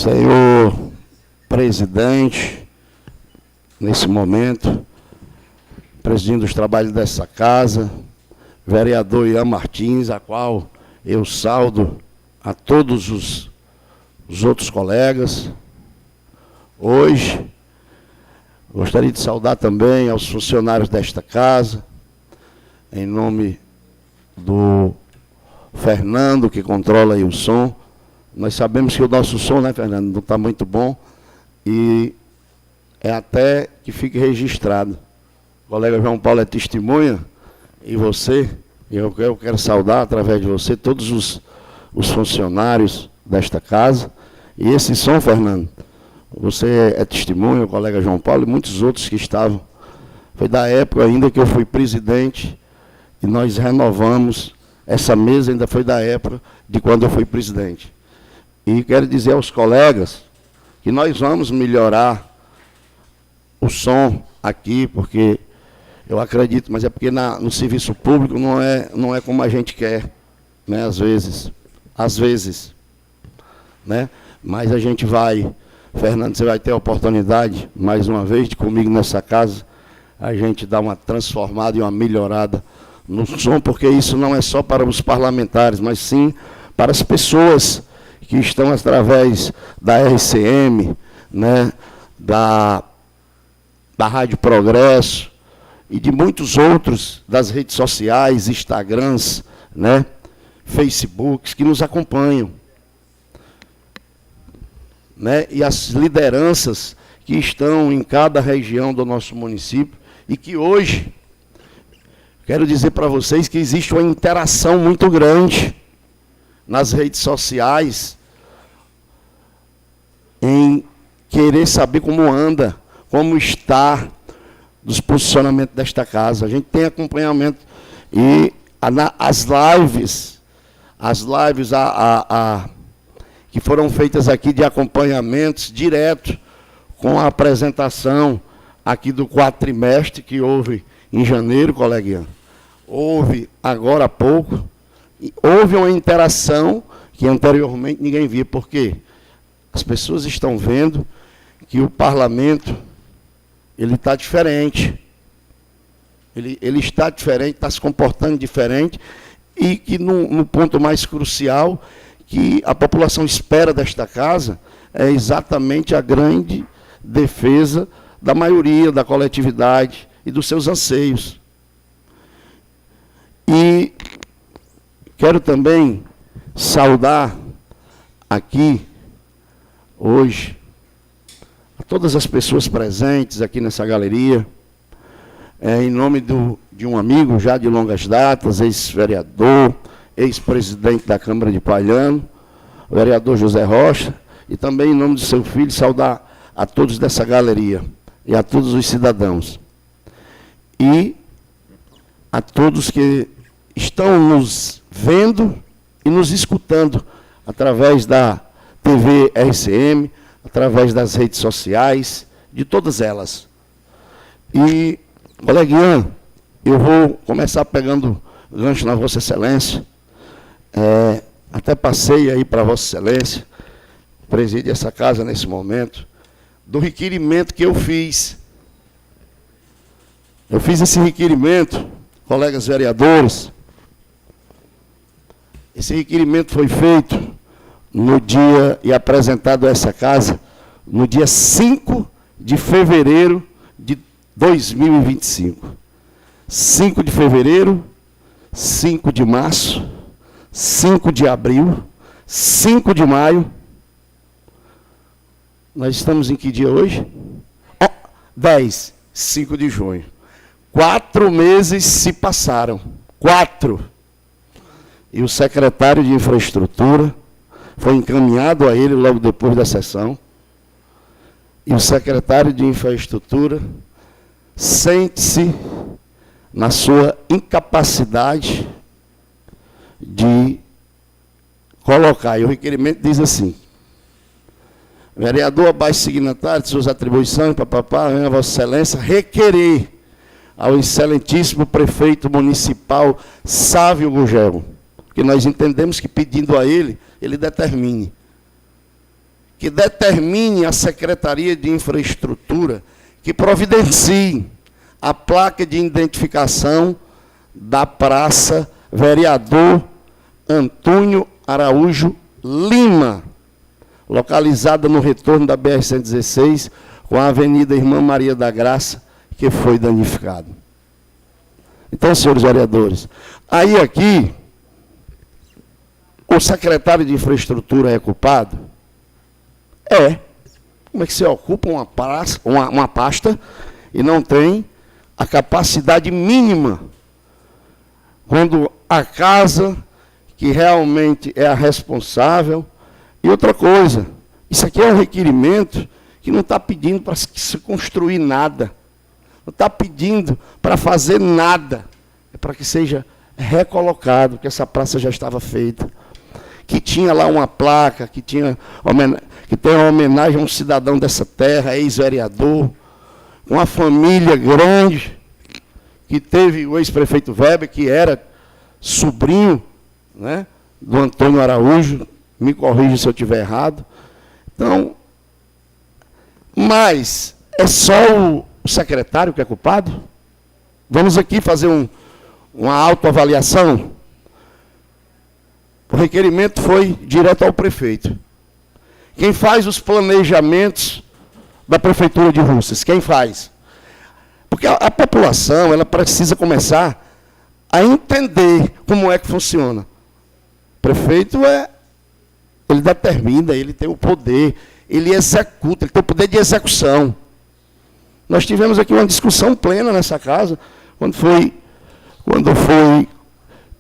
Senhor presidente, nesse momento, presidindo os trabalhos dessa casa, vereador Ian Martins, a qual eu saudo a todos os outros colegas. Hoje, gostaria de saudar também aos funcionários desta casa, em nome do Fernando, que controla aí o som. Nós sabemos que o nosso som, né, Fernando, não está muito bom, e é até que fique registrado. O colega João Paulo é testemunha, e você, eu quero saudar, através de você, todos os funcionários desta casa. E esse som, Fernando, você é testemunha, o colega João Paulo e muitos outros que estavam. Foi da época ainda que eu fui presidente, e nós renovamos essa mesa, ainda foi da época de quando eu fui presidente. E quero dizer aos colegas que nós vamos melhorar o som aqui, porque eu acredito, mas é porque no serviço público não é como a gente quer, né, às vezes, né, mas a gente vai, Fernando, você vai ter a oportunidade, mais uma vez, de comigo nessa casa, a gente dar uma transformada e uma melhorada no som, porque isso não é só para os parlamentares, mas sim para as pessoas que estão através da RCM, né, da Rádio Progresso e de muitos outros, das redes sociais, Instagrams, né, Facebooks, que nos acompanham. Né, e as lideranças que estão em cada região do nosso município e que hoje, quero dizer para vocês que existe uma interação muito grande nas redes sociais, em querer saber como anda, como está, dos posicionamentos desta casa. A gente tem acompanhamento e as lives que foram feitas aqui de acompanhamentos direto com a apresentação aqui do quadrimestre que houve em janeiro, coleguinha. Houve agora há pouco, e houve uma interação que anteriormente ninguém via. Por quê? As pessoas estão vendo que o parlamento ele está diferente. Ele está diferente, está se comportando diferente, e que no ponto mais crucial, que a população espera desta casa, é exatamente a grande defesa da maioria, da coletividade e dos seus anseios. E quero também saudar aqui, hoje, a todas as pessoas presentes aqui nessa galeria, em nome de um amigo já de longas datas, ex-vereador, ex-presidente da Câmara de Palhano, o vereador José Rocha, e também em nome do seu filho, saudar a todos dessa galeria e a todos os cidadãos. E a todos que estão nos vendo e nos escutando através da TV RCM, através das redes sociais, de todas elas. E, coleguinha, eu vou começar pegando gancho na Vossa Excelência. Até passei aí para Vossa Excelência, preside essa casa nesse momento, do requerimento que eu fiz. Eu fiz esse requerimento, colegas vereadores. Esse requerimento foi feito no dia e apresentado a essa casa no dia 5 de fevereiro de 2025. 5 de fevereiro, 5 de março, 5 de abril, 5 de maio. Nós estamos em que dia hoje? 5 de junho. 4 meses se passaram. 4. E o secretário de Infraestrutura foi encaminhado a ele logo depois da sessão. E o secretário de Infraestrutura sente-se na sua incapacidade de colocar. E o requerimento diz assim: vereador abaixo signatário de suas atribuições, papapá, Vossa Excelência, requerer ao excelentíssimo prefeito municipal Sávio Gugel, que nós entendemos que pedindo a ele, ele determine que determine a Secretaria de Infraestrutura que providencie a placa de identificação da Praça Vereador Antônio Araújo Lima, localizada no retorno da BR-116, com a Avenida Irmã Maria da Graça, que foi danificado. Então, senhores vereadores, aí aqui, o secretário de Infraestrutura é culpado? É. Como é que você ocupa uma pasta e não tem a capacidade mínima, quando a casa que realmente é a responsável? E outra coisa, isso aqui é um requerimento que não está pedindo para se construir nada, não está pedindo para fazer nada, é para que seja recolocado, porque essa praça já estava feita, que tinha lá uma placa, que tem uma homenagem a um cidadão dessa terra, ex-vereador, uma família grande, que teve o ex-prefeito Weber, que era sobrinho, né, do Antônio Araújo, me corrija se eu estiver errado. Então, mas é só o secretário que é culpado? Vamos aqui fazer uma autoavaliação. O requerimento foi direto ao prefeito. Quem faz os planejamentos da Prefeitura de Russas? Quem faz? Porque a população, ela precisa começar a entender como é que funciona. O prefeito ele determina, ele tem o poder, ele executa, ele tem o poder de execução. Nós tivemos aqui uma discussão plena nessa casa, quando foi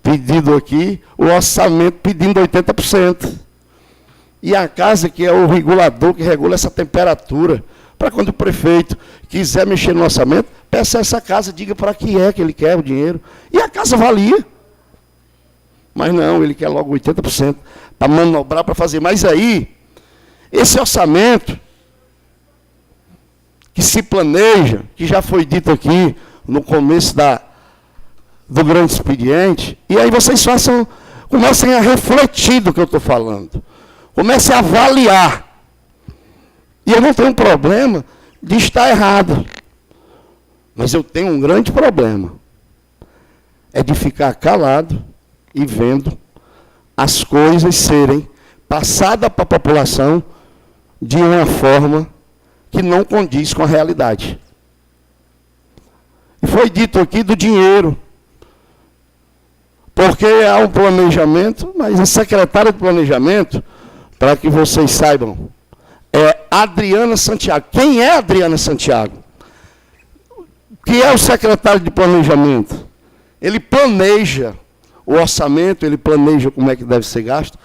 pedido aqui o orçamento pedindo 80%. E a casa, que é o regulador que regula essa temperatura, para quando o prefeito quiser mexer no orçamento, peça essa casa, diga para que é que ele quer o dinheiro. E a casa valia. Mas não, ele quer logo 80% para manobrar, para fazer. Mas aí, esse orçamento que se planeja, que já foi dito aqui no começo do grande expediente, e aí vocês comecem a refletir do que eu estou falando. Comecem a avaliar. E eu não tenho problema de estar errado. Mas eu tenho um grande problema. É de ficar calado e vendo as coisas serem passadas para a população de uma forma que não condiz com a realidade. E foi dito aqui do dinheiro. Porque há um planejamento, mas a secretária de planejamento, para que vocês saibam, é Adriana Santiago. Quem é Adriana Santiago? Que é o secretário de planejamento? Ele planeja o orçamento, ele planeja como é que deve ser gasto.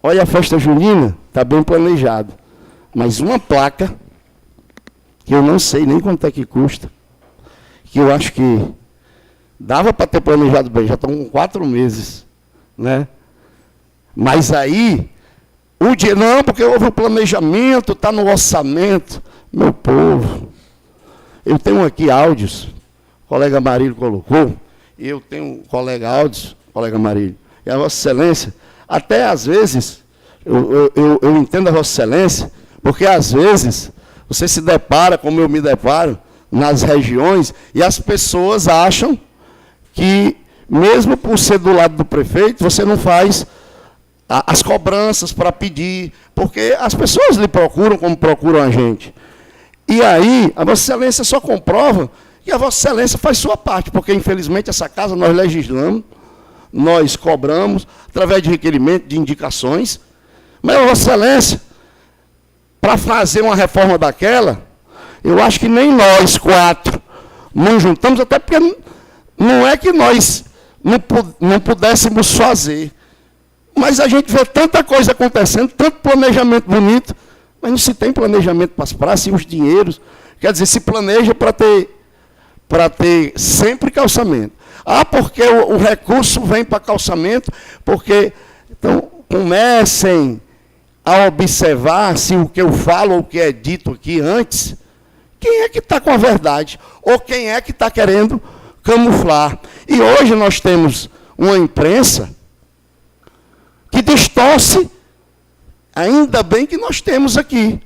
Olha, a festa junina está bem planejada, mas uma placa, que eu não sei nem quanto é que custa, que eu acho que dava para ter planejado bem, já estão com 4 meses, né? Mas aí, o dinheiro, não, porque houve um planejamento, está no orçamento. Meu povo, eu tenho aqui áudios, o colega Marílio colocou, e eu tenho um colega áudios, colega Marílio, e a Vossa Excelência, até às vezes, eu entendo a Vossa Excelência, porque às vezes, você se depara, como eu me deparo, nas regiões, e as pessoas acham que, mesmo por ser do lado do prefeito, você não faz as cobranças para pedir, porque as pessoas lhe procuram como procuram a gente. E aí, a Vossa Excelência só comprova que a Vossa Excelência faz sua parte, porque, infelizmente, essa casa nós legislamos, nós cobramos, através de requerimento, de indicações, mas a Vossa Excelência, para fazer uma reforma daquela, eu acho que nem nós 4 não juntamos, até porque não é que nós não pudéssemos fazer, mas a gente vê tanta coisa acontecendo, tanto planejamento bonito, mas não se tem planejamento para as praças e os dinheiros. Quer dizer, se planeja para ter sempre calçamento. Ah, porque o recurso vem para calçamento, porque... Então, comecem a observar se o que eu falo ou o que é dito aqui antes, quem é que está com a verdade, ou quem é que está querendo camuflar. E hoje nós temos uma imprensa que distorce Ainda bem que nós temos aqui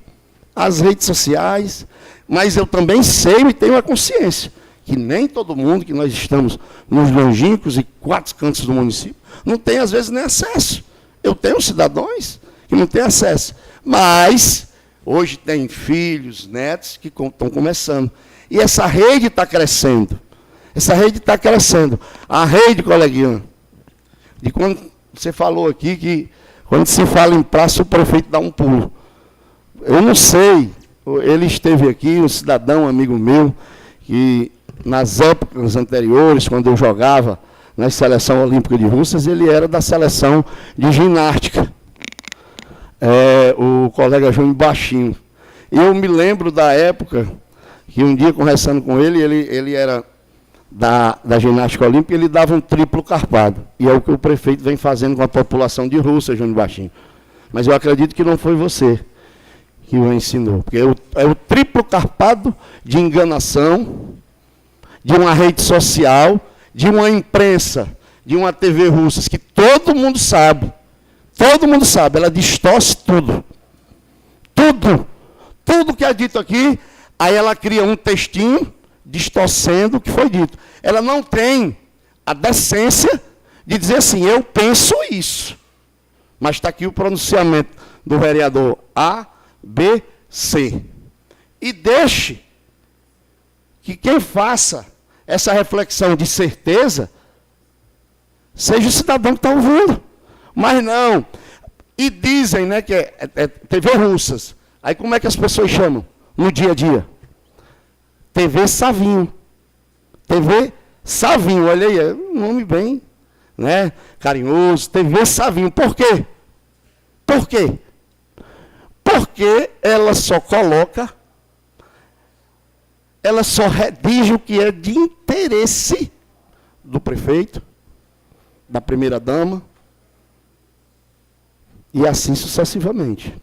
as redes sociais, mas eu também sei e tenho a consciência que nem todo mundo, que nós estamos nos longínquos e 4 cantos do município, não tem, às vezes, nem acesso. Eu tenho cidadãos que não têm acesso. Mas, hoje tem filhos, netos, que estão começando. E essa rede está crescendo. Essa rede está crescendo. A rede, coleguinha, de quando você falou aqui que, quando se fala em praça, o prefeito dá um pulo. Eu não sei, ele esteve aqui, um cidadão, amigo meu, que nas épocas anteriores, quando eu jogava na Seleção Olímpica de Russas, ele era da seleção de ginástica. O colega Júnior Baixinho. E eu me lembro da época que um dia, conversando com ele, ele era da ginástica olímpica, ele dava um triplo carpado. E é o que o prefeito vem fazendo com a população de Russas, Júnior Baixinho. Mas eu acredito que não foi você que o ensinou. Porque é o triplo carpado de enganação, de uma rede social, de uma imprensa, de uma TV Russas, que todo mundo sabe, ela distorce tudo. Tudo que é dito aqui, aí ela cria um textinho, distorcendo o que foi dito. Ela não tem a decência de dizer assim, eu penso isso. Mas está aqui o pronunciamento do vereador A, B, C. E deixe que quem faça essa reflexão de certeza seja o cidadão que está ouvindo. Mas não. E dizem, né, que é TV Russas. Aí como é que as pessoas chamam no dia a dia? TV Savinho. TV Savinho, olha aí, é um nome bem, né, carinhoso. TV Savinho. Por quê? Por quê? Porque ela só coloca, ela só redige o que é de interesse do prefeito, da primeira-dama, e assim sucessivamente.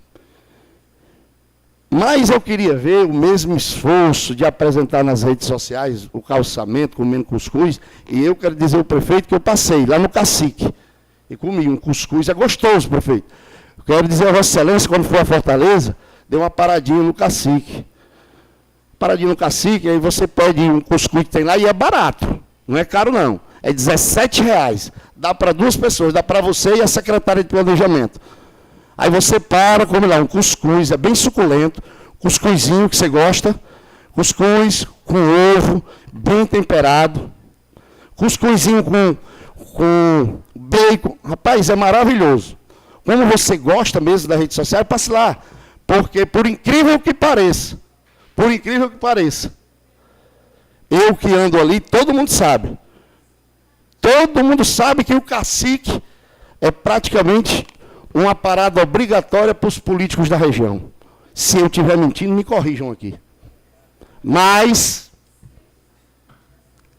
Mas eu queria ver o mesmo esforço de apresentar nas redes sociais o calçamento, comendo cuscuz, e eu quero dizer ao prefeito que eu passei lá no Cacique, e comi um cuscuz, é gostoso, prefeito. Eu quero dizer a Vossa Excelência, quando for a Fortaleza, dê uma paradinha no Cacique. Paradinha no Cacique, aí você pede um cuscuz que tem lá, e é barato, não é caro não, é R$17. Dá para 2 pessoas, dá para você e a secretária de planejamento. Aí você come lá um cuscuz, é bem suculento, cuscuzinho que você gosta, cuscuz com ovo, bem temperado, cuscuzinho com bacon, rapaz, é maravilhoso. Como você gosta mesmo da rede social, passe lá, porque por incrível que pareça, eu que ando ali, todo mundo sabe que o Cacique é praticamente uma parada obrigatória para os políticos da região. Se eu estiver mentindo, me corrijam aqui. Mas,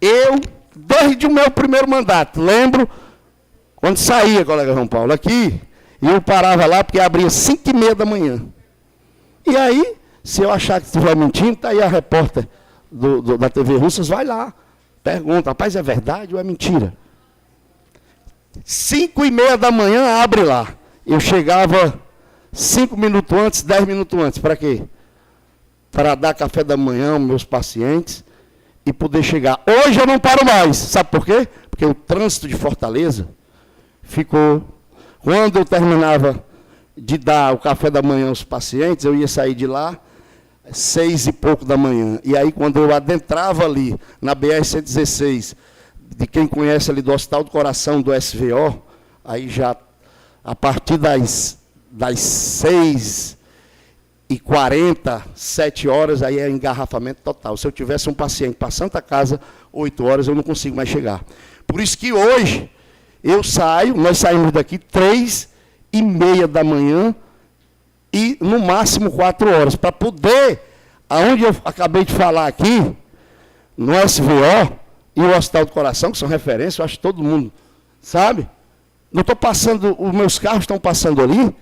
eu, desde o meu primeiro mandato, lembro, quando saía, colega João Paulo, aqui, eu parava lá porque abria 5h30 da manhã. E aí, se eu achar que estiver mentindo, está aí a repórter da TV Russas, vai lá, pergunta, rapaz, é verdade ou é mentira? 5h30 da manhã, abre lá. Eu chegava 5 minutos antes, 10 minutos antes. Para quê? Para dar café da manhã aos meus pacientes e poder chegar. Hoje eu não paro mais. Sabe por quê? Porque o trânsito de Fortaleza ficou... Quando eu terminava de dar o café da manhã aos pacientes, eu ia sair de lá 6 e pouco da manhã. E aí, quando eu adentrava ali, na BR-116, de quem conhece ali do Hospital do Coração, do SVO, aí já... A partir das 6h40, 7 horas, aí é engarrafamento total. Se eu tivesse um paciente para Santa Casa, 8 horas, eu não consigo mais chegar. Por isso que hoje, nós saímos daqui 3h30 da manhã e, no máximo, 4 horas, para poder, aonde eu acabei de falar aqui, no SVO e o Hospital do Coração, que são referências, eu acho que todo mundo sabe. Não estou passando, os meus carros estão passando ali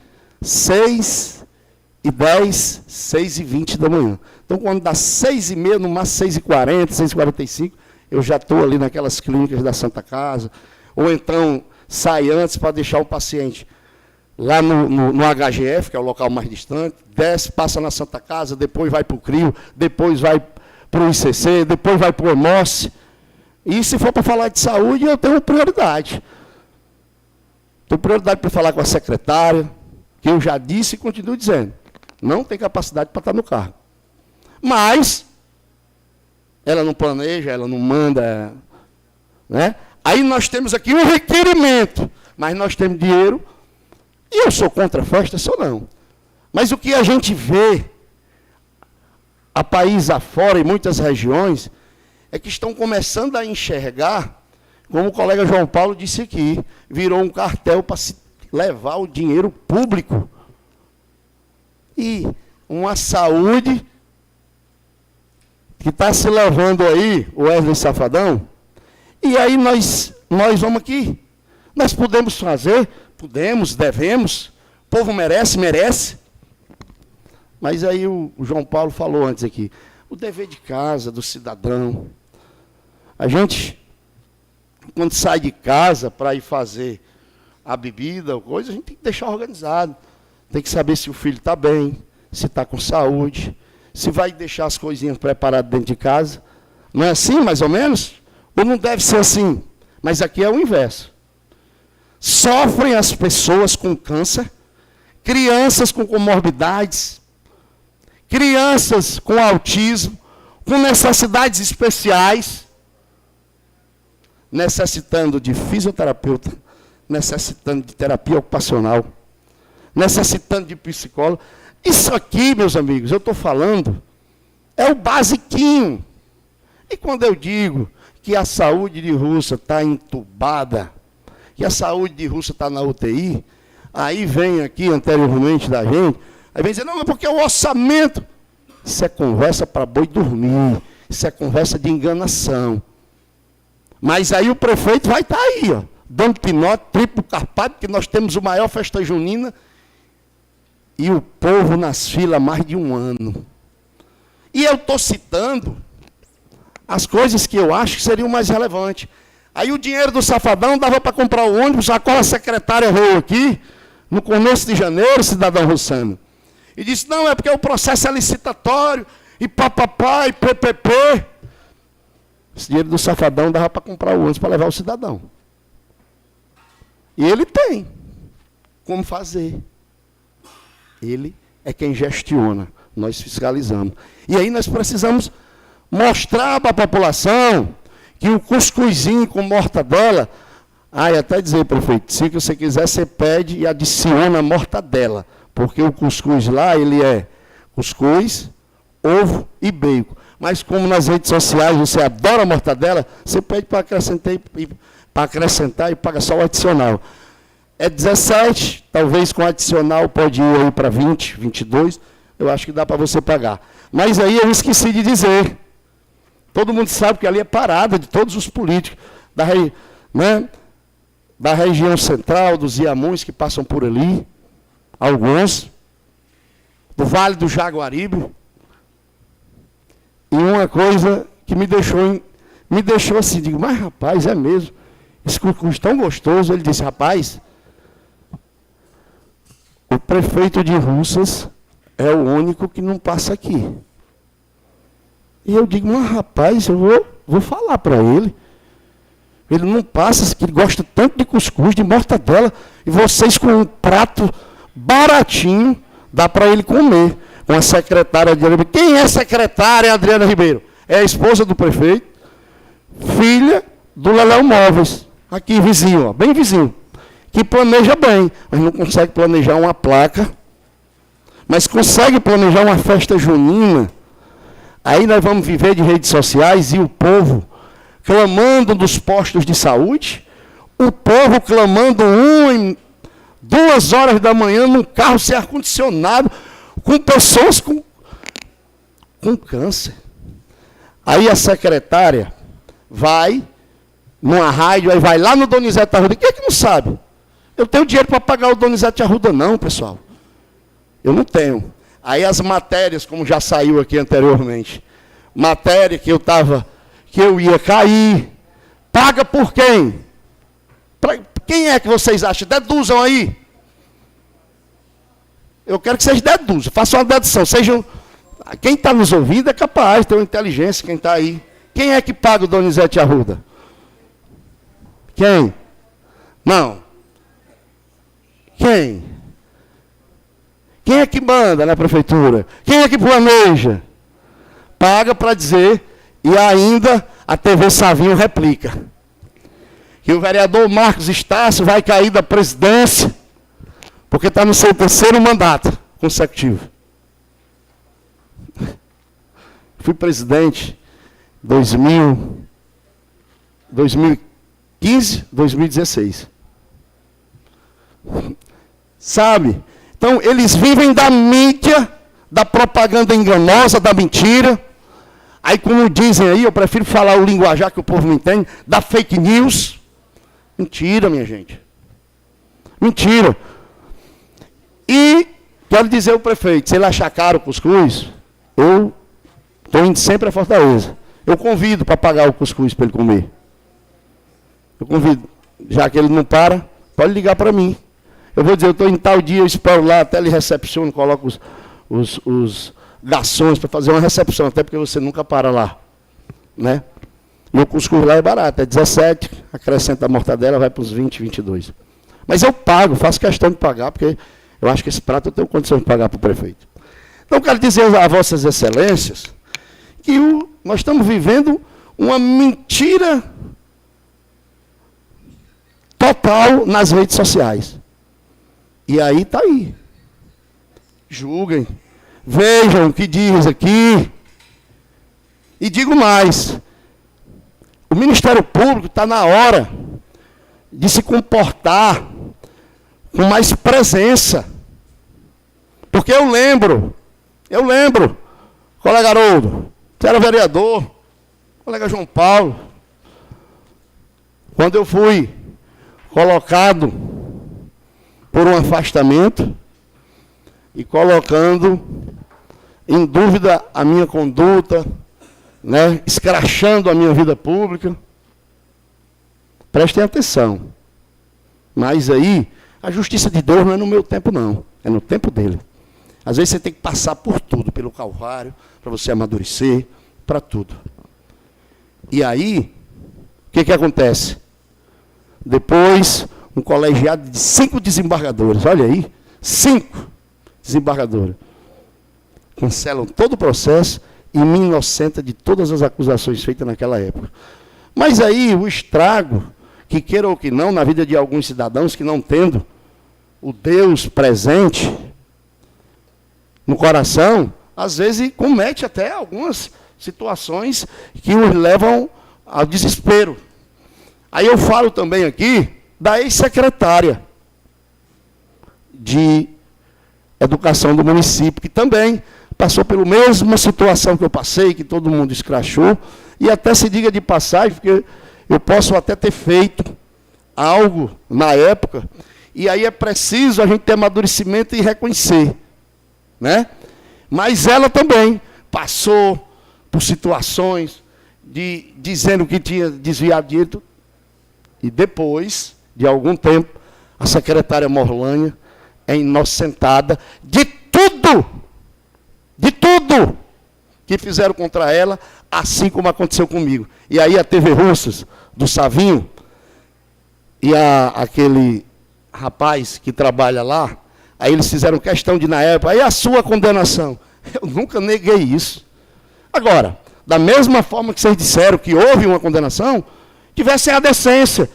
6h10, 6h20 da manhã. Então, quando dá 6h30, no máximo 6h40, 6h45, eu já estou ali naquelas clínicas da Santa Casa, ou então sai antes para deixar o paciente lá no HGF, que é o local mais distante, desce, passa na Santa Casa, depois vai para o CRIO, depois vai para o ICC, depois vai para o Hemóce. E se for para falar de saúde, eu tenho prioridade. Tenho prioridade para falar com a secretária, que eu já disse e continuo dizendo, não tem capacidade para estar no cargo. Mas, ela não planeja, ela não manda, né? Aí nós temos aqui um requerimento, mas nós temos dinheiro, e eu sou contra a festa, sou não. Mas o que a gente vê, a país afora, em muitas regiões, é que estão começando a enxergar, como o colega João Paulo disse aqui, virou um cartel para se levar o dinheiro público. E uma saúde que está se levando aí, o Wesley Safadão, e aí nós vamos aqui. Nós podemos fazer, podemos, devemos, o povo merece, merece. Mas aí o João Paulo falou antes aqui, o dever de casa do cidadão. A gente, quando sai de casa para ir fazer a bebida ou coisa, a gente tem que deixar organizado. Tem que saber se o filho está bem, se está com saúde, se vai deixar as coisinhas preparadas dentro de casa. Não é assim, mais ou menos? Ou não deve ser assim? Mas aqui é o inverso. Sofrem as pessoas com câncer, crianças com comorbidades, crianças com autismo, com necessidades especiais, necessitando de fisioterapeuta, necessitando de terapia ocupacional, necessitando de psicólogo. Isso aqui, meus amigos, eu estou falando, é o basiquinho. E quando eu digo que a saúde de Russa está entubada, que a saúde de Russa está na UTI, aí vem aqui anteriormente da gente, aí vem dizer, não, é porque o orçamento. Isso é conversa para boi dormir, isso é conversa de enganação. Mas aí o prefeito vai estar aí, ó, dando pinote, triplo carpado, porque nós temos o maior festa junina, e o povo nas filas há mais de um ano. E eu estou citando as coisas que eu acho que seriam mais relevantes. Aí o dinheiro do Safadão dava para comprar o ônibus, a qual a secretária veio aqui, no começo de janeiro, cidadão Rossano, e disse, não, é porque o processo é licitatório, e papapá, e PPP. Esse dinheiro do Safadão dava para comprar o ônibus para levar o cidadão. E ele tem como fazer. Ele é quem gestiona, nós fiscalizamos. E aí nós precisamos mostrar para a população que o cuscuzinho com mortadela, até dizer, prefeito, se você quiser, você pede e adiciona mortadela, porque o cuscuz lá, ele é cuscuz, ovo e bacon. Mas como nas redes sociais você adora mortadela, você pede para acrescentar e paga só o adicional. É 17, talvez com adicional pode ir aí para 20, 22, eu acho que dá para você pagar. Mas aí eu esqueci de dizer. Todo mundo sabe que ali é parada de todos os políticos da região central, dos Iamuns que passam por ali, alguns, do Vale do Jaguaribe. E uma coisa que me deixou assim, digo, mas rapaz, é mesmo, esse cuscuz tão gostoso. Ele disse, rapaz, o prefeito de Russas é o único que não passa aqui. E eu digo, mas rapaz, eu vou falar para ele. Ele não passa, que ele gosta tanto de cuscuz, de mortadela, e vocês com um prato baratinho, dá para ele comer. Com a secretária Adriana Ribeiro. Quem é a secretária Adriana Ribeiro? É a esposa do prefeito, filha do Leléu Móveis, aqui vizinho, ó, bem vizinho, que planeja bem, mas não consegue planejar uma placa, mas consegue planejar uma festa junina. Aí nós vamos viver de redes sociais e o povo clamando dos postos de saúde, o povo clamando 2 horas da manhã num carro sem ar-condicionado, com pessoas com câncer. Aí a secretária vai numa rádio, aí vai lá no Donizete Arruda. Quem é que não sabe? Eu tenho dinheiro para pagar o Donizete Arruda não, pessoal. Eu não tenho. Aí as matérias, como já saiu aqui anteriormente, matéria que eu ia cair, paga por quem? Quem é que vocês acham? Deduzam aí. Eu quero que vocês deduzam, façam uma dedução. Sejam, quem está nos ouvindo é capaz, tem uma inteligência, quem está aí. Quem é que paga o Donizete Arruda? Quem? Não. Quem? Quem é que manda na prefeitura? Quem é que planeja? Paga para dizer, e ainda a TV Savinho replica. Que o vereador Marcos Estácio vai cair da presidência, porque está no seu terceiro mandato consecutivo. Fui presidente em 2015, 2016. Sabe? Então, eles vivem da mídia, da propaganda enganosa, da mentira. Aí, como dizem aí, eu prefiro falar o linguajar que o povo não entende, da fake news. Mentira, minha gente. Mentira. E quero dizer ao prefeito, se ele achar caro o cuscuz, eu estou indo sempre a Fortaleza. Eu convido para pagar o cuscuz para ele comer. Eu convido. Já que ele não para, pode ligar para mim. Eu vou dizer, eu estou em tal dia, eu espero lá, até ele recepciona, coloco os garçons para fazer uma recepção, até porque você nunca para lá. Né? E o cuscuz lá é barato, é 17, acrescenta a mortadela, vai para os 20, 22. Mas eu pago, faço questão de pagar, porque eu acho que esse prato eu tenho condição de pagar para o prefeito. Então, quero dizer a vossas excelências que nós estamos vivendo uma mentira total nas redes sociais. E aí está aí. Julguem. Vejam o que diz aqui. E digo mais. O Ministério Público está na hora de se comportar com mais presença. Porque eu lembro, colega Haroldo, você era vereador, colega João Paulo, quando eu fui colocado por um afastamento e colocando em dúvida a minha conduta, né, escrachando a minha vida pública. Prestem atenção. Mas aí, a justiça de Deus não é no meu tempo, não. É no tempo dele. Às vezes você tem que passar por tudo, pelo Calvário, para você amadurecer, para tudo. E aí, o que acontece? Depois, um colegiado de 5 desembargadores, olha aí, 5 desembargadores, cancelam todo o processo e me inocenta de todas as acusações feitas naquela época. Mas aí, o estrago, que queira ou que não, na vida de alguns cidadãos que não tendo o Deus presente no coração, às vezes comete até algumas situações que os levam ao desespero. Aí eu falo também aqui da ex-secretária de Educação do município, que também passou pela mesma situação que eu passei, que todo mundo escrachou, e até se diga de passagem, porque eu posso até ter feito algo na época, e aí é preciso a gente ter amadurecimento e reconhecer. Né? Mas ela também passou por situações dizendo que tinha desviado dinheiro, e depois de algum tempo, a secretária Morlânia é inocentada de tudo que fizeram contra ela, assim como aconteceu comigo. E aí a TV Russas, do Savinho, e aquele rapaz que trabalha lá, aí eles fizeram questão de, na época, aí a sua condenação. Eu nunca neguei isso. Agora, da mesma forma que vocês disseram que houve uma condenação, tivessem a decência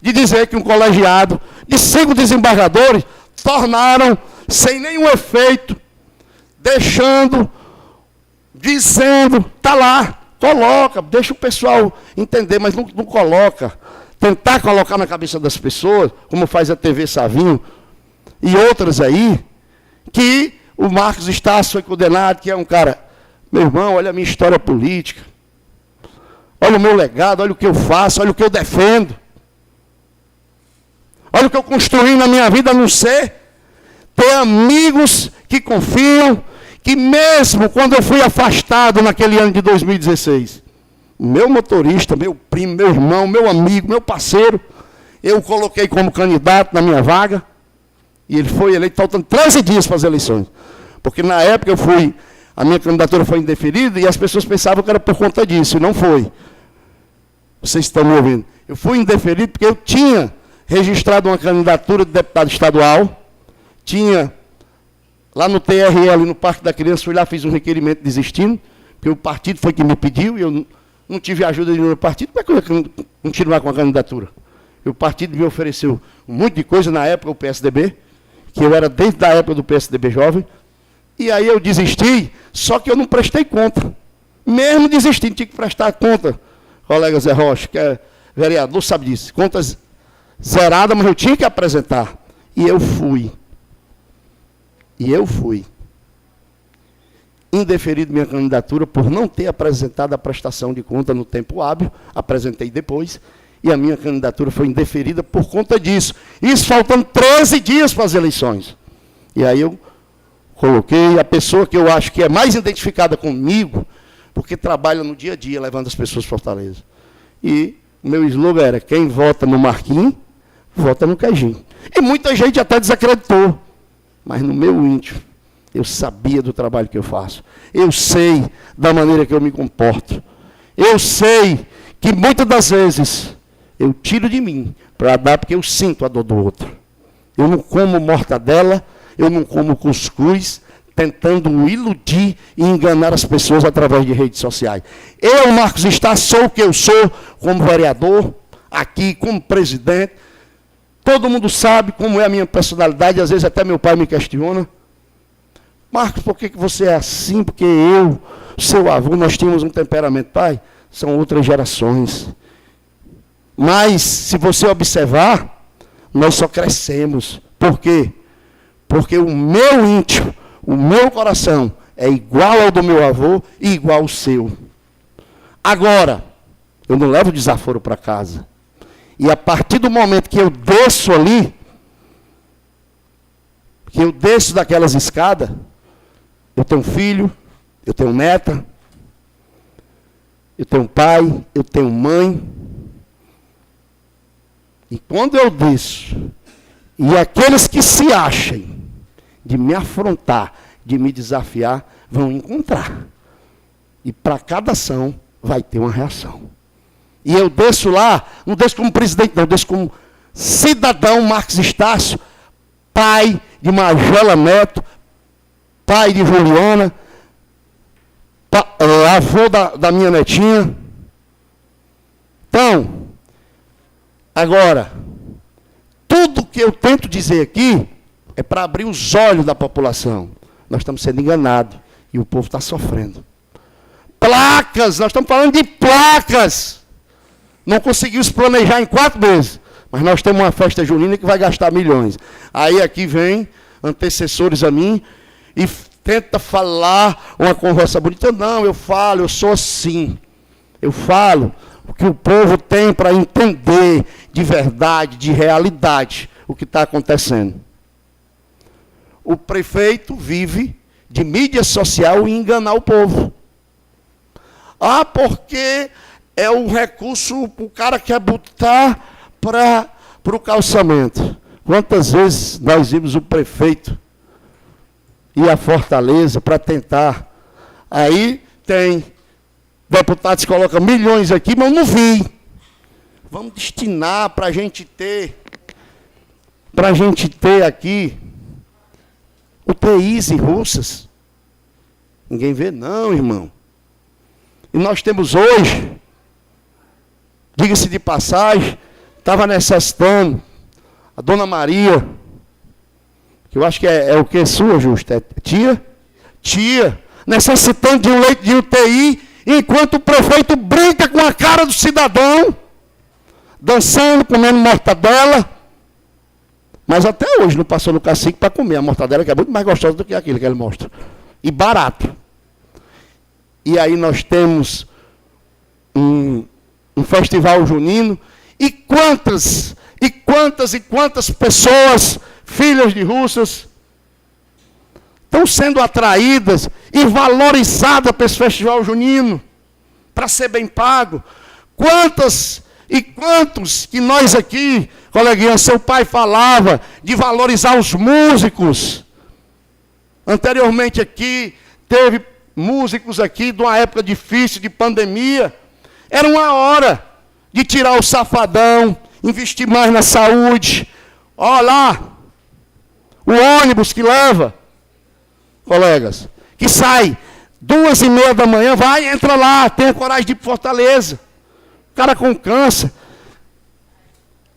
de dizer que um colegiado de 5 desembargadores tornaram sem nenhum efeito, dizendo, está lá, coloca, deixa o pessoal entender, mas não coloca. Tentar colocar na cabeça das pessoas, como faz a TV Savinho e outras aí, que o Marcos Estácio foi condenado, que é um cara, meu irmão, olha a minha história política, olha o meu legado, olha o que eu faço, olha o que eu defendo, olha o que eu construí na minha vida, a não ser ter amigos que confiam, que mesmo quando eu fui afastado naquele ano de 2016, meu motorista, meu primo, meu irmão, meu amigo, meu parceiro, eu o coloquei como candidato na minha vaga, E ele foi eleito faltando 13 dias para as eleições. Porque na época a minha candidatura foi indeferida e as pessoas pensavam que era por conta disso, e não foi. Vocês estão me ouvindo? Eu fui indeferido porque eu tinha registrado uma candidatura de deputado estadual, tinha lá no TRL, no Parque da Criança, fui lá, fiz um requerimento desistindo, porque o partido foi que me pediu, e eu não tive ajuda de nenhum partido, como é que eu ia continuar com a candidatura? E o partido me ofereceu um monte de coisa, na época o PSDB, que eu era desde a época do PSDB jovem, e aí eu desisti, só que eu não prestei conta. Mesmo desistindo, tinha que prestar conta. Colega Zé Rocha, que é vereador, sabe disso. Contas zeradas, mas eu tinha que apresentar. E eu fui. Indeferido minha candidatura por não ter apresentado a prestação de conta no tempo hábil, apresentei depois, e a minha candidatura foi indeferida por conta disso. Isso faltando 13 dias para as eleições. E aí eu coloquei a pessoa que eu acho que é mais identificada comigo, porque trabalha no dia a dia, levando as pessoas para Fortaleza. E o meu slogan era, quem vota no Marquinhos, vota no Queijinho. E muita gente até desacreditou. Mas no meu íntimo, eu sabia do trabalho que eu faço. Eu sei da maneira que eu me comporto. Eu sei que muitas das vezes eu tiro de mim para dar porque eu sinto a dor do outro. Eu não como mortadela, eu não como cuscuz, tentando iludir e enganar as pessoas através de redes sociais. Eu, Marcos Estácio, sou o que eu sou como vereador, aqui como presidente. Todo mundo sabe como é a minha personalidade, às vezes até meu pai me questiona. Marcos, por que você é assim? Porque eu, seu avô, nós tínhamos um temperamento. Pai, são outras gerações. Mas, se você observar, nós só crescemos. Por quê? Porque o meu íntimo, o meu coração é igual ao do meu avô e igual ao seu. Agora, eu não levo desaforo para casa. E a partir do momento que eu desço ali, que eu desço daquelas escadas, eu tenho filho, eu tenho neta, eu tenho pai, eu tenho mãe. E quando eu desço, e aqueles que se achem de me afrontar, de me desafiar, vão encontrar. E para cada ação vai ter uma reação. E eu desço lá, não desço como presidente, não, eu desço como cidadão Marcos Estácio, pai de Magela Neto, pai de Juliana, avô da minha netinha. Então, agora, tudo que eu tento dizer aqui é para abrir os olhos da população. Nós estamos sendo enganados e o povo está sofrendo. Placas, nós estamos falando de placas. Não conseguimos planejar em 4 meses, mas nós temos uma festa junina que vai gastar milhões. Aí aqui vem antecessores a mim e tenta falar uma conversa bonita. Não, eu falo, eu sou assim. Eu falo o que o povo tem para entender de verdade, de realidade, o que está acontecendo. O prefeito vive de mídia social e enganar o povo. Ah, porque é um recurso, o cara quer botar para o calçamento. Quantas vezes nós vimos o prefeito ir à Fortaleza para tentar? Aí tem deputados que colocam milhões aqui, mas eu não vi. Vamos destinar para a gente ter aqui UTIs em Russas. Ninguém vê não, irmão. E nós temos hoje, diga-se de passagem, estava necessitando a Dona Maria, que eu acho que é o que sua, Justa? É tia? Tia, necessitando de um leito de UTI, enquanto o prefeito brinca com a cara do cidadão, dançando, comendo mortadela. Mas até hoje não passou no cacique para comer a mortadela, que é muito mais gostosa do que aquilo que ele mostra. E barato. E aí nós temos um festival junino. E quantas pessoas, filhas de Russas, estão sendo atraídas e valorizadas para esse festival junino, para ser bem pago. Quantas e quantos que nós aqui Coleguinha, seu pai falava de valorizar os músicos. Anteriormente aqui, teve músicos aqui de uma época difícil, de pandemia. Era uma hora de tirar o safadão, investir mais na saúde. Olha lá, o ônibus que leva, colegas, que sai 2h30 da manhã, vai, entra lá, tenha coragem de ir para Fortaleza. O cara com câncer.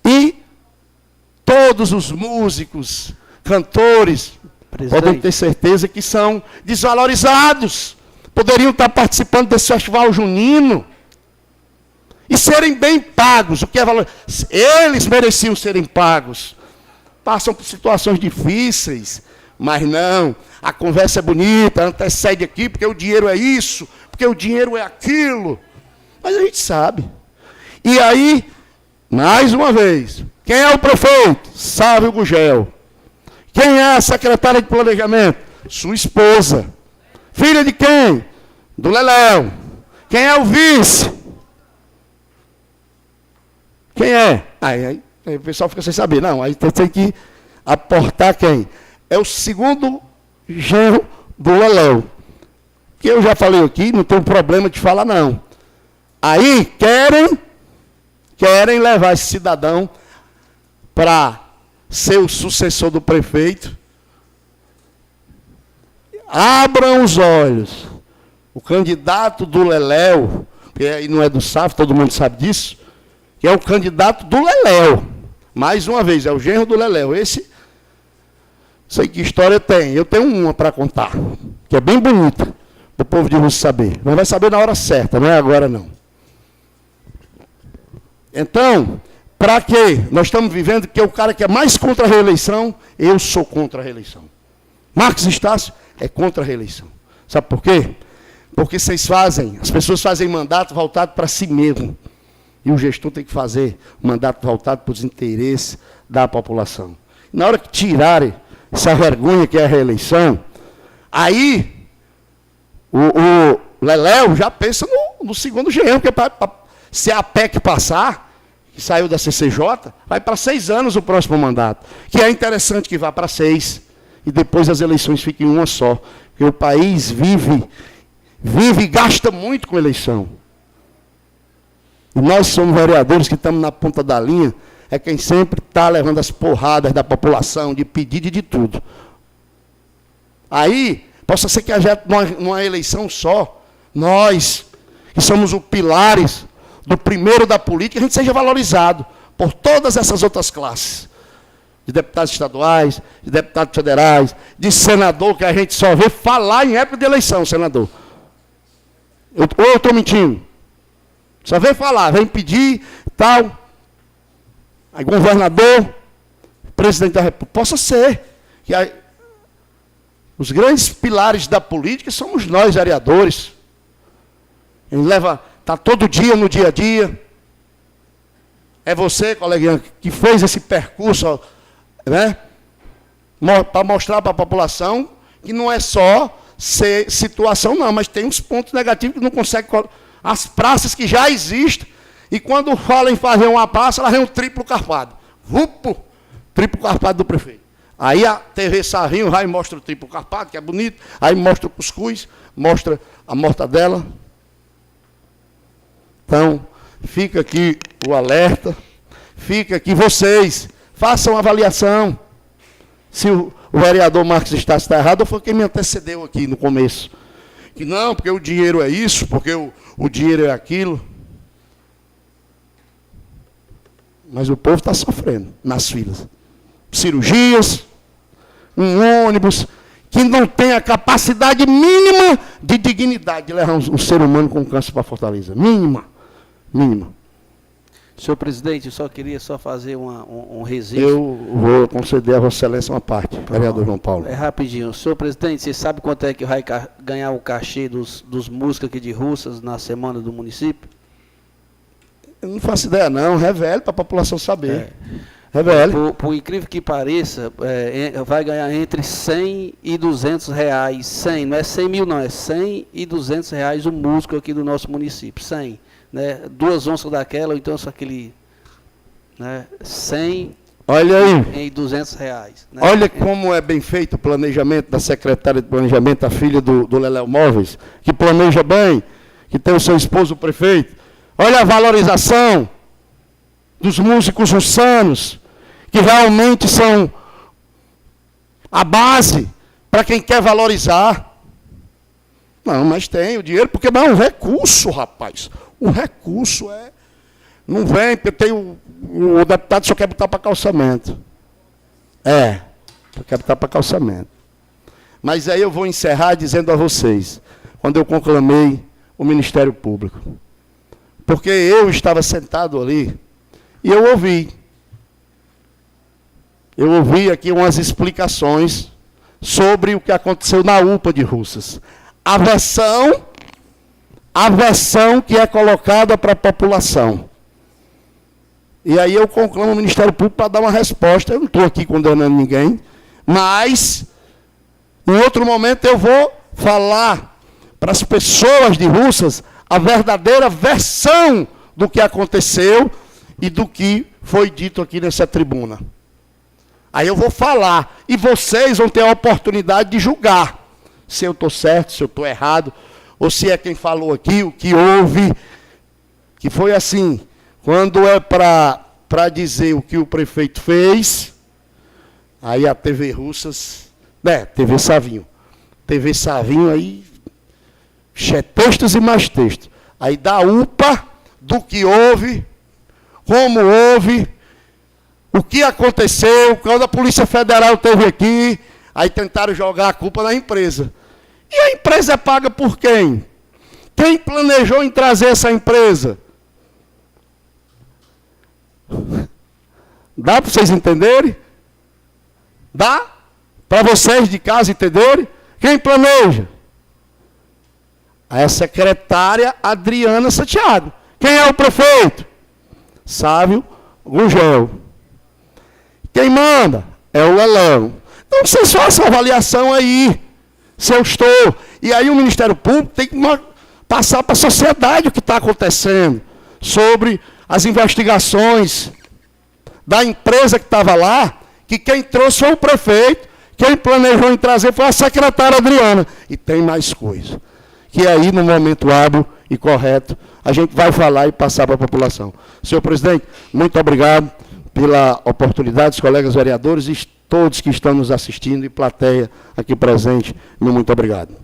E todos os músicos, cantores, podem ter certeza que são desvalorizados. Poderiam estar participando desse festival junino e serem bem pagos. O que é valor? Eles mereciam serem pagos. Passam por situações difíceis, mas não. A conversa é bonita, antecede aqui, porque o dinheiro é isso, porque o dinheiro é aquilo. Mas a gente sabe. E aí, mais uma vez, quem é o prefeito? Sávio Gugel. Quem é a secretária de planejamento? Sua esposa. Filha de quem? Do Leléu. Quem é o vice? Quem é? Aí o pessoal fica sem saber. Não, aí tem que aportar quem? É o segundo genro do Leléu. Que eu já falei aqui, não tenho problema de falar não. Aí querem levar esse cidadão para ser o sucessor do prefeito. Abram os olhos. O candidato do Leléu, que aí não é do SAF, todo mundo sabe disso, que é o candidato do Leléu. Mais uma vez, é o genro do Leléu. Esse, sei que história tem. Eu tenho uma para contar, que é bem bonita, para o povo de Russo saber. Mas vai saber na hora certa, não é agora não. Então, para quê? Nós estamos vivendo que é o cara que é mais contra a reeleição, eu sou contra a reeleição. Marcos Estácio é contra a reeleição. Sabe por quê? Porque as pessoas fazem mandato voltado para si mesmo. E o gestor tem que fazer mandato voltado para os interesses da população. Na hora que tirarem essa vergonha que é a reeleição, aí o Leléu já pensa no segundo genro, porque se a PEC passar, que saiu da CCJ, vai para 6 anos o próximo mandato. Que é interessante que vá para 6, e depois as eleições fiquem uma só. Porque o país vive e gasta muito com eleição. E nós somos vereadores que estamos na ponta da linha, é quem sempre está levando as porradas da população, de pedido e de tudo. Aí, possa ser que a gente, numa eleição só, nós, que somos os pilares do primeiro da política, a gente seja valorizado por todas essas outras classes. De deputados estaduais, de deputados federais, de senador, que a gente só vê falar em época de eleição, senador. Ou eu estou mentindo? Só vem falar, vem pedir, tal. Aí governador, presidente da República. Possa ser. Que os grandes pilares da política somos nós, vereadores. Ele está todo dia no dia a dia. É você, coleguinha, que fez esse percurso, né? Para mostrar para a população que não é só ser situação, não, mas tem uns pontos negativos que não consegue. As praças que já existem, e quando fala em fazer uma praça, ela vem um triplo carpado. Vupo! Triplo carpado do prefeito. Aí a TV Sarrinho vai e mostra o triplo carpado, que é bonito, aí mostra o cuscuz, mostra a mortadela. Então, fica aqui o alerta, fica aqui vocês, façam uma avaliação. Se o vereador Marcos Estácio está errado, ou foi quem me antecedeu aqui no começo. Que não, porque o dinheiro é isso, porque o dinheiro é aquilo. Mas o povo está sofrendo nas filas. Cirurgias, um ônibus que não tem a capacidade mínima de dignidade de levar um ser humano com câncer para Fortaleza. Mínima. Senhor presidente, eu só queria fazer um registro. Eu vou conceder a Vossa Excelência uma parte, vereador João Paulo. É rapidinho. Senhor presidente, você sabe quanto é que vai ganhar o cachê dos músicos aqui de Russas na semana do município? Eu não faço ideia não, revele para a população saber. Revele. Por incrível que pareça, vai ganhar entre 100 e 200 reais. 100, não é 100 mil não, é 100 e 200 reais o músico aqui do nosso município. 100. Né? 2 onças daquela, ou então só aquele né, 100 Olha aí. e 200 reais. Né? Olha como é bem feito o planejamento da secretária de planejamento, a filha do Leléo Móveis, que planeja bem, que tem o seu esposo o prefeito. Olha a valorização dos músicos russanos, que realmente são a base para quem quer valorizar. Não, mas tem o dinheiro, porque não é um recurso, rapaz. O recurso é... Não vem, porque tem o deputado só quer botar para calçamento. Só quer botar para calçamento. Mas aí eu vou encerrar dizendo a vocês, quando eu conclamei o Ministério Público. Porque eu estava sentado ali e eu ouvi. Eu ouvi aqui umas explicações sobre o que aconteceu na UPA de Russas. A versão que é colocada para a população. E aí eu conclamo o Ministério Público para dar uma resposta. Eu não estou aqui condenando ninguém, mas em outro momento eu vou falar para as pessoas de Russas a verdadeira versão do que aconteceu e do que foi dito aqui nessa tribuna. Aí eu vou falar e vocês vão ter a oportunidade de julgar se eu estou certo, se eu estou errado, ou se é quem falou aqui, o que houve, que foi assim. Quando é para dizer o que o prefeito fez, aí a TV Russas, TV Savinho. TV Savinho aí, textos e mais textos. Aí dá UPA do que houve, como houve, o que aconteceu, quando a Polícia Federal esteve aqui, aí tentaram jogar a culpa na empresa. E a empresa é paga por quem? Quem planejou em trazer essa empresa? Dá para vocês entenderem? Dá? Para vocês de casa entenderem? Quem planeja? É a secretária Adriana Santiago. Quem é o prefeito? Sávio Gugel. Quem manda? É o Leléo. Então vocês façam essa avaliação aí, se eu estou. E aí o Ministério Público tem que passar para a sociedade o que está acontecendo sobre as investigações da empresa que estava lá, que quem trouxe foi o prefeito, quem planejou em trazer foi a secretária Adriana. E tem mais coisa. Que aí, no momento hábil e correto, a gente vai falar e passar para a população. Senhor presidente, muito obrigado pela oportunidade, os colegas vereadores e todos que estão nos assistindo e plateia aqui presente. Muito obrigado.